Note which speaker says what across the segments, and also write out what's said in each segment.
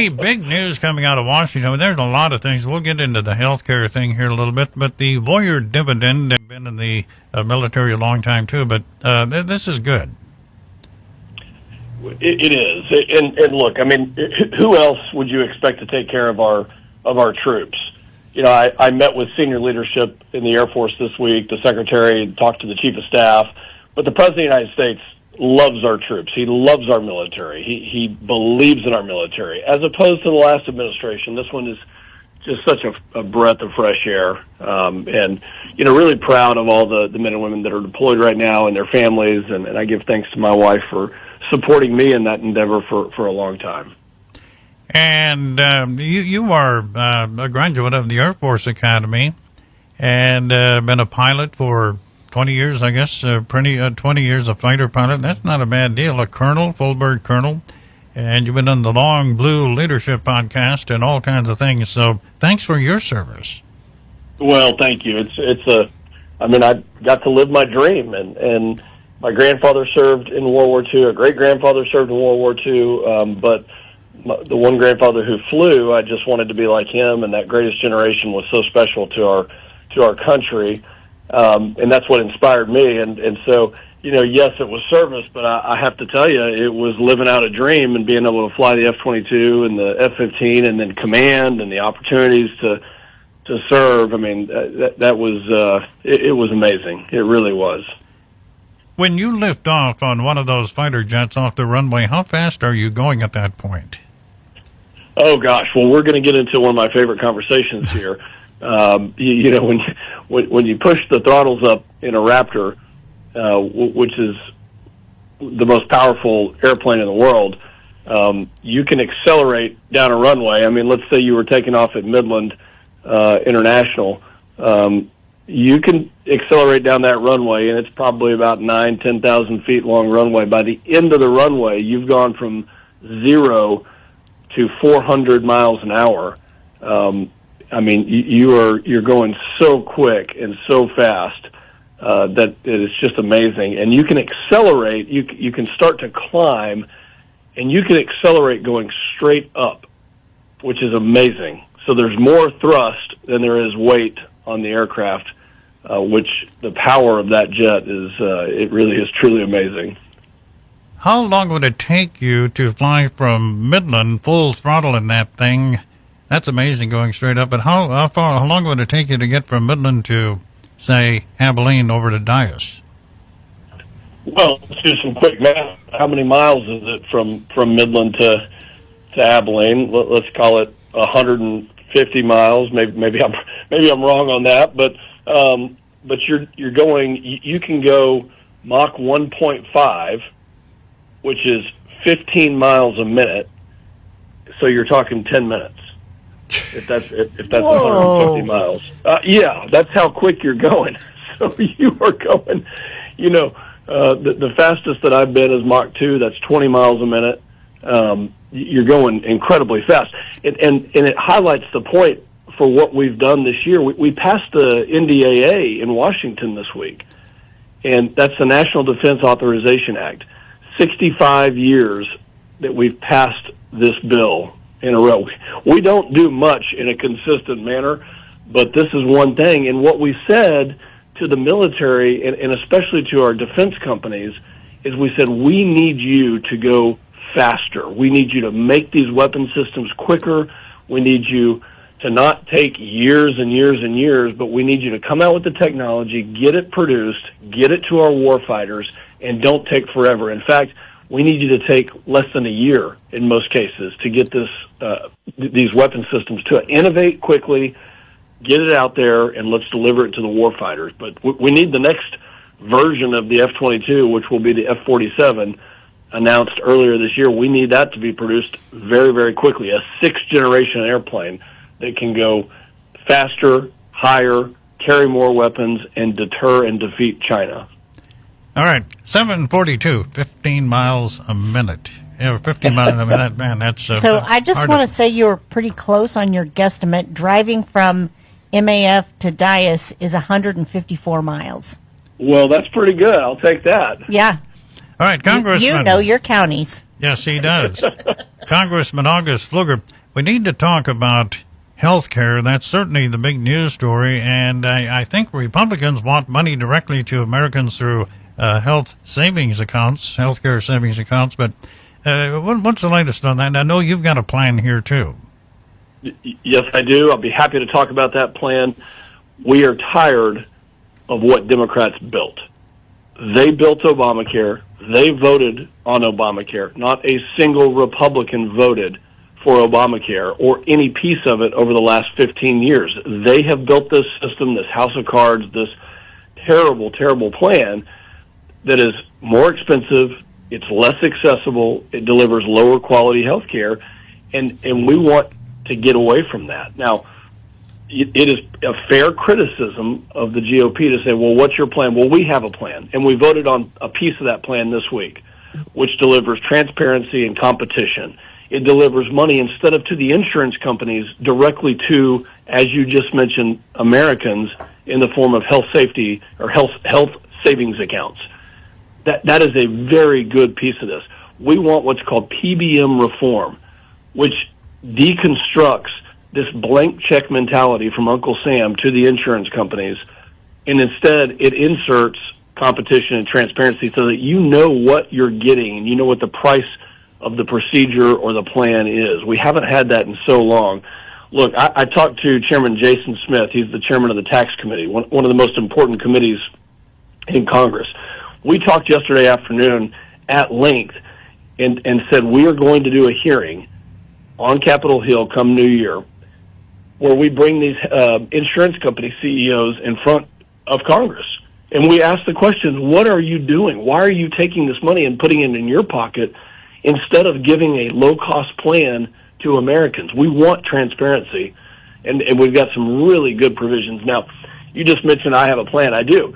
Speaker 1: Hey, big news coming out of Washington. There's a lot of things. We'll get into the healthcare thing here in a little bit, but the Voyeur dividend, they've been in the military a long time too, but this is good.
Speaker 2: It is. And look, I mean, who else would you expect to take care of our troops? You know, I met with senior leadership in the Air Force this week. The Secretary talked to the Chief of Staff, but the President of the United States loves our troops. He loves our military. He believes in our military, as opposed to the last administration. This one is just such a breath of fresh air. And, you know, really proud of all the men and women that are deployed right now and their families. And I give thanks to my wife for supporting me in that endeavor for a long time.
Speaker 1: And you are a graduate of the Air Force Academy and been a pilot for 20 years, I guess, 20 years a fighter pilot. That's not a bad deal. A colonel, full bird colonel. And you've been on the Long Blue Leadership podcast and all kinds of things. So thanks for your service. Well,
Speaker 2: thank you. I got to live my dream. And my grandfather served in World War II. A great-grandfather served in World War II. But the one grandfather who flew, I just wanted to be like him. And that greatest generation was so special to our country. And that's what inspired me. And so, you know, yes, it was service, but I have to tell you, it was living out a dream and being able to fly the F-22 and the F-15 and then command and the opportunities to serve. I mean, that was, it was amazing. It really was.
Speaker 1: When you lift off on one of those fighter jets off the runway, how fast are you going at that point?
Speaker 2: Oh, gosh. Well, we're going to get into one of my favorite conversations here. You know, when you push the throttles up in a Raptor, which is the most powerful airplane in the world, you can accelerate down a runway. I mean, let's say you were taking off at Midland International. You can accelerate down that runway, and it's probably about 10,000 feet long runway. By the end of the runway, you've gone from 0 to 400 miles an hour. I mean, you're going so quick and so fast that it's just amazing. And you can accelerate. You can start to climb, and you can accelerate going straight up, which is amazing. So there's more thrust than there is weight on the aircraft, which the power of that jet is. It really is truly amazing.
Speaker 1: How long would it take you to fly from Midland full throttle in that thing? That's amazing, going straight up. But how long would it take you to get from Midland to, say, Abilene over to Dyess?
Speaker 2: Well, let's do some quick math. How many miles is it from Midland to Abilene? Let's call it 150 miles. Maybe I'm wrong on that, but you're going. You can go Mach 1.5, which is 15 miles a minute. So you're talking 10 minutes. If that's 150 miles. Yeah, that's how quick you're going. So you are going, you know, the fastest that I've been is Mach 2. That's 20 miles a minute. You're going incredibly fast. And it highlights the point for what we've done this year. We passed the NDAA in Washington this week, and that's the National Defense Authorization Act. 65 years that we've passed this bill in a row. We don't do much in a consistent manner, but this is one thing. And what we said to the military, and especially to our defense companies, is we said, we need you to go faster. We need you to make these weapon systems quicker. We need you to not take years and years and years, but we need you to come out with the technology, get it produced, get it to our warfighters, and don't take forever. In fact, we need you to take less than a year in most cases to get these weapon systems to innovate quickly, get it out there, and let's deliver it to the warfighters. But we need the next version of the F-22, which will be the F-47, announced earlier this year. We need that to be produced very, very quickly, a sixth-generation airplane that can go faster, higher, carry more weapons, and deter and defeat China.
Speaker 1: All right, 742, 15 miles a minute. Yeah, 15 miles a minute, man, that's...
Speaker 3: so I just want to say you were pretty close on your guesstimate. Driving from MAF to Dyess is 154 miles.
Speaker 2: Well, that's pretty good. I'll take that.
Speaker 3: Yeah.
Speaker 1: All right, Congressman.
Speaker 3: You know your counties.
Speaker 1: Yes, he does. Congressman August Pfluger, we need to talk about health care. That's certainly the big news story, and I think Republicans want money directly to Americans through health savings accounts, health care savings accounts. But what's the latest on that? I know you've got a plan here, too.
Speaker 2: Yes, I do. I'll be happy to talk about that plan. We are tired of what Democrats built. They built Obamacare. They voted on Obamacare. Not a single Republican voted for Obamacare or any piece of it over the last 15 years. They have built this system, this house of cards, this terrible, terrible plan that is more expensive, it's less accessible, it delivers lower quality health care, and we want to get away from that. Now, it is a fair criticism of the GOP to say, well, what's your plan? Well, we have a plan, and we voted on a piece of that plan this week, which delivers transparency and competition. It delivers money instead of to the insurance companies directly to, as you just mentioned, Americans in the form of health safety or health savings accounts. That is a very good piece of this. We want what's called PBM reform, which deconstructs this blank check mentality from Uncle Sam to the insurance companies, and instead it inserts competition and transparency so that you know what you're getting and you know what the price of the procedure or the plan is. We haven't had that in so long. Look, I talked to Chairman Jason Smith. He's the chairman of the Tax Committee, one of the most important committees in Congress. We talked yesterday afternoon at length and said we are going to do a hearing on Capitol Hill come New Year where we bring these insurance company CEOs in front of Congress. And we ask the questions, what are you doing? Why are you taking this money and putting it in your pocket instead of giving a low-cost plan to Americans? We want transparency, and we've got some really good provisions. Now, you just mentioned I have a plan. I do.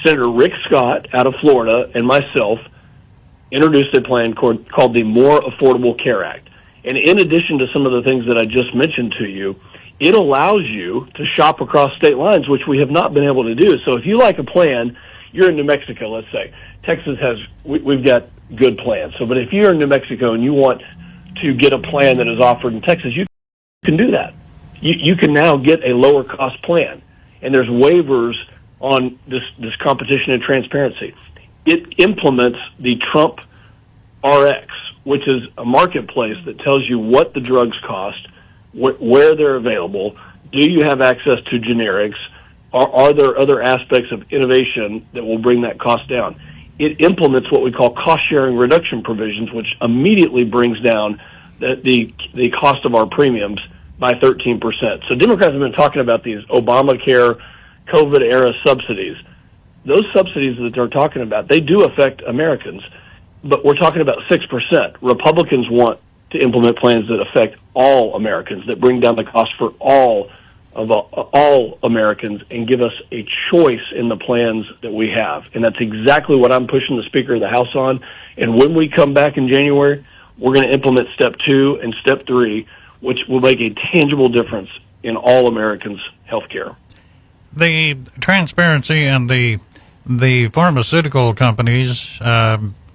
Speaker 2: Senator Rick Scott out of Florida and myself introduced a plan called the More Affordable Care Act. And in addition to some of the things that I just mentioned to you, it allows you to shop across state lines, which we have not been able to do. So if you like a plan, you're in New Mexico, let's say. Texas has, we've got good plans. So, but if you're in New Mexico and you want to get a plan that is offered in Texas, you can do that. You can now get a lower cost plan. And there's waivers on this competition and transparency. It implements the Trump RX, which is a marketplace that tells you what the drugs cost, where they're available, do you have access to generics, are there other aspects of innovation that will bring that cost down? It implements what we call cost-sharing reduction provisions, which immediately brings down the cost of our premiums by 13%. So Democrats have been talking about these Obamacare, COVID-era subsidies. Those subsidies that they're talking about, they do affect Americans, but we're talking about 6%. Republicans want to implement plans that affect all Americans, that bring down the cost for all Americans and give us a choice in the plans that we have. And that's exactly what I'm pushing the Speaker of the House on. And when we come back in January, we're going to implement Step 2 and Step 3, which will make a tangible difference in all Americans' health care.
Speaker 1: The transparency and the pharmaceutical companies,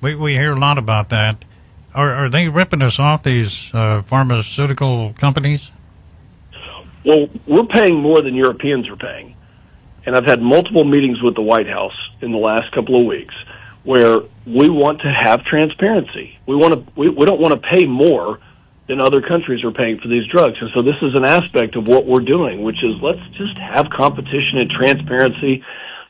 Speaker 1: we hear a lot about that. Are they ripping us off, these pharmaceutical companies?
Speaker 2: Well, we're paying more than Europeans are paying. And I've had multiple meetings with the White House in the last couple of weeks where we want to have transparency. We don't want to pay more than other countries are paying for these drugs. And so this is an aspect of what we're doing, which is let's just have competition and transparency.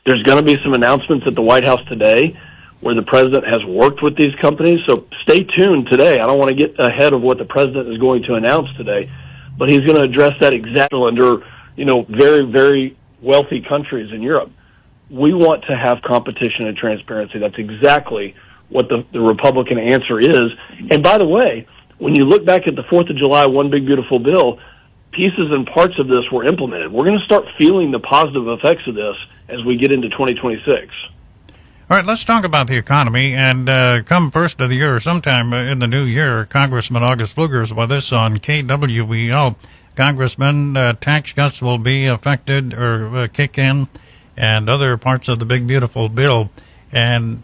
Speaker 2: There's going to be some announcements at the White House today where the president has worked with these companies. So stay tuned today. I don't want to get ahead of what the president is going to announce today, but he's going to address that exactly under, very, very wealthy countries in Europe. We want to have competition and transparency. That's exactly what the Republican answer is. And by the way, when you look back at the 4th of July, One Big Beautiful Bill, pieces and parts of this were implemented. We're going to start feeling the positive effects of this as we get into 2026.
Speaker 1: All right, let's talk about the economy. And come first of the year, sometime in the new year, Congressman August Pfluger is with us on KWEL. Congressman, tax cuts will be affected or kick in, and other parts of the Big Beautiful Bill. And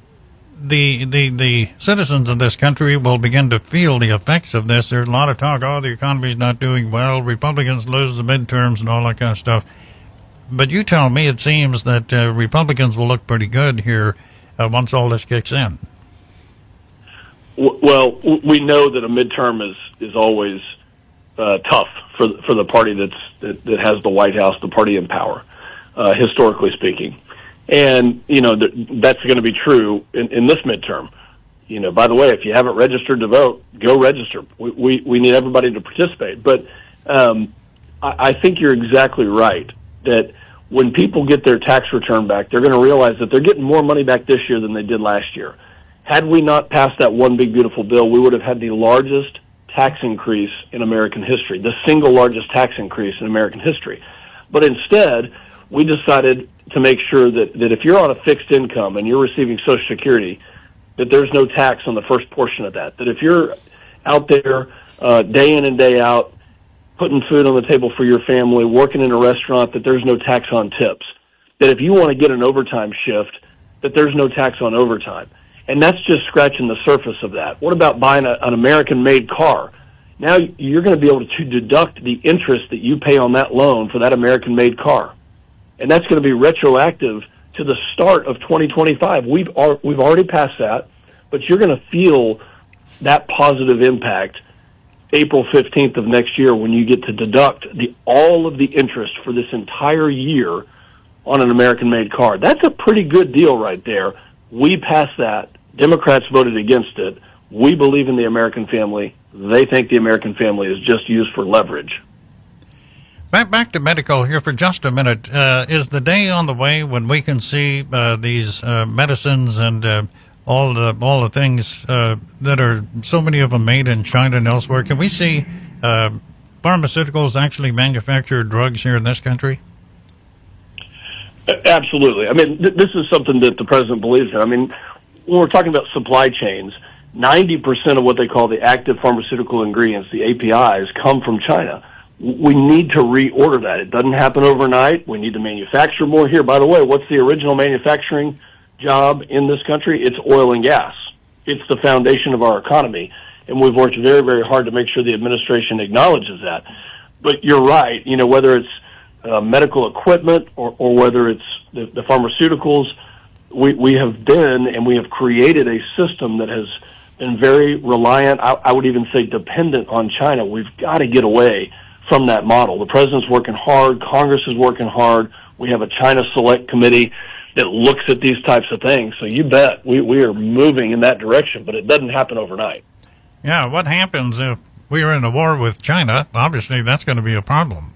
Speaker 1: the citizens of this country will begin to feel the effects of this. There's a lot of talk, the economy's not doing well, Republicans lose the midterms and all that kind of stuff. But you tell me it seems that Republicans will look pretty good here once all this kicks in.
Speaker 2: Well, we know that a midterm is always tough for the party that has the White House, the party in power, historically speaking. And, that's going to be true in this midterm. By the way, if you haven't registered to vote, go register. We need everybody to participate. But I think you're exactly right that when people get their tax return back, they're going to realize that they're getting more money back this year than they did last year. Had we not passed that one big, beautiful bill, we would have had the largest tax increase in American history, the single largest tax increase in American history. But instead, we decided to make sure that if you're on a fixed income and you're receiving Social Security, that there's no tax on the first portion of that. That if you're out there day in and day out, putting food on the table for your family, working in a restaurant, that there's no tax on tips. That if you want to get an overtime shift, that there's no tax on overtime. And that's just scratching the surface of that. What about buying an American-made car? Now you're going to be able to deduct the interest that you pay on that loan for that American-made car. And that's going to be retroactive to the start of 2025. We've already passed that, but you're going to feel that positive impact April 15th of next year when you get to deduct all of the interest for this entire year on an American-made car. That's a pretty good deal right there. We passed that. Democrats voted against it. We believe in the American family. They think the American family is just used for leverage.
Speaker 1: Back to medical here for just a minute. Is the day on the way when we can see these medicines and all the things that are so many of them made in China and elsewhere? Can we see pharmaceuticals actually manufacture drugs here in this country?
Speaker 2: Absolutely. I mean, this is something that the president believes in. I mean, when we're talking about supply chains, 90% of what they call the active pharmaceutical ingredients, the APIs, come from China. We need to reorder that. It doesn't happen overnight. We need to manufacture more here. By the way, what's the original manufacturing job in this country? It's oil and gas. It's the foundation of our economy, and we've worked very, very hard to make sure the administration acknowledges that. But you're right. Whether it's medical equipment or whether it's the pharmaceuticals, we have been and we have created a system that has been very reliant, I would even say dependent on China. We've got to get away from that model. The president's working hard. Congress is working hard. We have a China Select Committee that looks at these types of things. So you bet we are moving in that direction, but it doesn't happen overnight.
Speaker 1: Yeah, what happens if we are in a war with China? Obviously, that's going to be a problem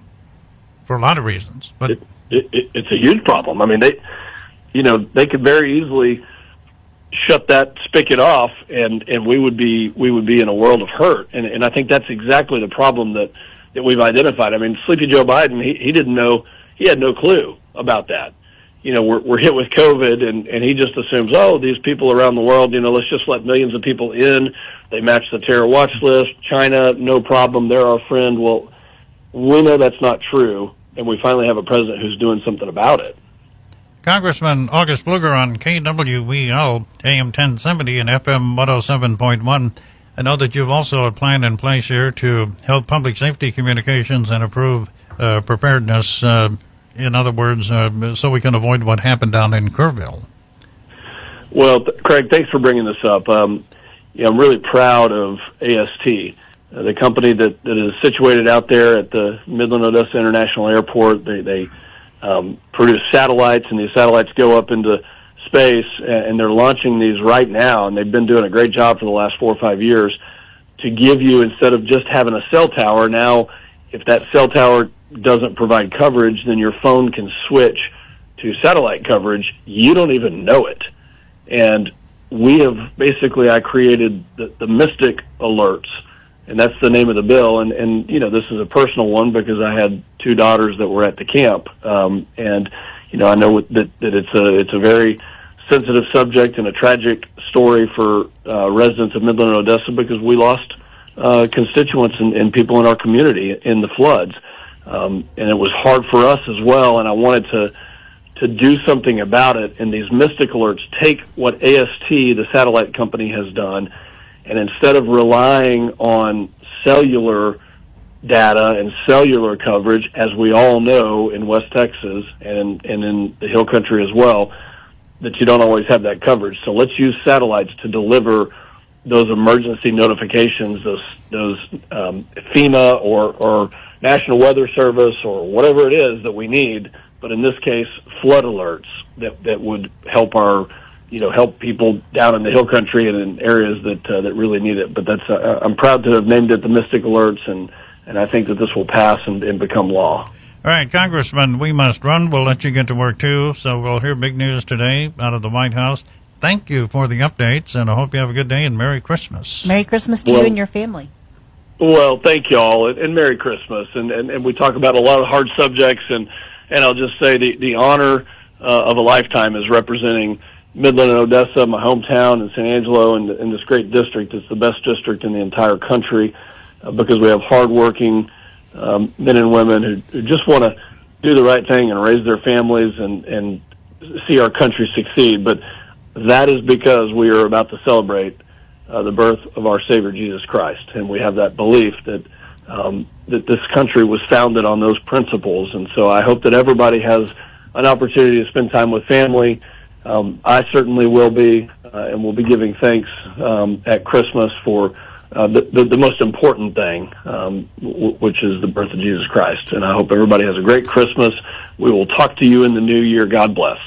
Speaker 1: for a lot of reasons. But
Speaker 2: it's a huge problem. I mean, they could very easily shut that spigot off, and we would be in a world of hurt. And I think that's exactly the problem that we've identified. I mean, Sleepy Joe Biden, he didn't know, he had no clue about that. We're hit with COVID, and he just assumes, these people around the world, let's just let millions of people in. They match the terror watch list. China, no problem. They're our friend. Well, we know that's not true, and we finally have a president who's doing something about it.
Speaker 1: Congressman August Pfluger on KWEL, AM 1070 and FM 107.1. I know that you've also a plan in place here to help public safety communications and improve preparedness. In other words, so we can avoid what happened down in Kerrville.
Speaker 2: Well, Craig, thanks for bringing this up. I'm really proud of AST, the company that is situated out there at the Midland Odessa International Airport. They produce satellites, and these satellites go up into space, and they're launching these right now, and they've been doing a great job for the last 4 or 5 years to give you, instead of just having a cell tower, now if that cell tower doesn't provide coverage, then your phone can switch to satellite coverage. You don't even know it. And I created the Mystic Alerts, and that's the name of the bill. And this is a personal one because I had 2 daughters that were at the camp. I know that it's a very sensitive subject and a tragic story for residents of Midland and Odessa because we lost constituents and people in our community in the floods. And it was hard for us as well, and I wanted to to do something about it. And these Mystic Alerts take what AST, the satellite company, has done, and instead of relying on cellular data and cellular coverage, as we all know in West Texas and in the Hill Country as well, that you don't always have that coverage. So let's use satellites to deliver those emergency notifications, those FEMA or National Weather Service or whatever it is that we need. But in this case, flood alerts that would help help people down in the Hill Country and in areas that really need it. But that's I'm proud to have named it the Mystic Alerts, and I think that this will pass and become law.
Speaker 1: All right, Congressman, we must run. We'll let you get to work, too. So we'll hear big news today out of the White House. Thank you for the updates, and I hope you have a good day, and Merry Christmas.
Speaker 3: Merry Christmas to you and your family.
Speaker 2: Well, thank you all, and Merry Christmas. And we talk about a lot of hard subjects, and I'll just say the honor of a lifetime is representing Midland and Odessa, my hometown, and San Angelo, and this great district. It's the best district in the entire country because we have hardworking men and women who just want to do the right thing and raise their families and see our country succeed. But that is because we are about to celebrate the birth of our Savior Jesus Christ, and we have that belief that that this country was founded on those principles. And so I hope that everybody has an opportunity to spend time with family. I certainly will be, and we'll be giving thanks at Christmas for the most important thing, which is the birth of Jesus Christ. And I hope everybody has a great Christmas. We will talk to you in the new year. God bless.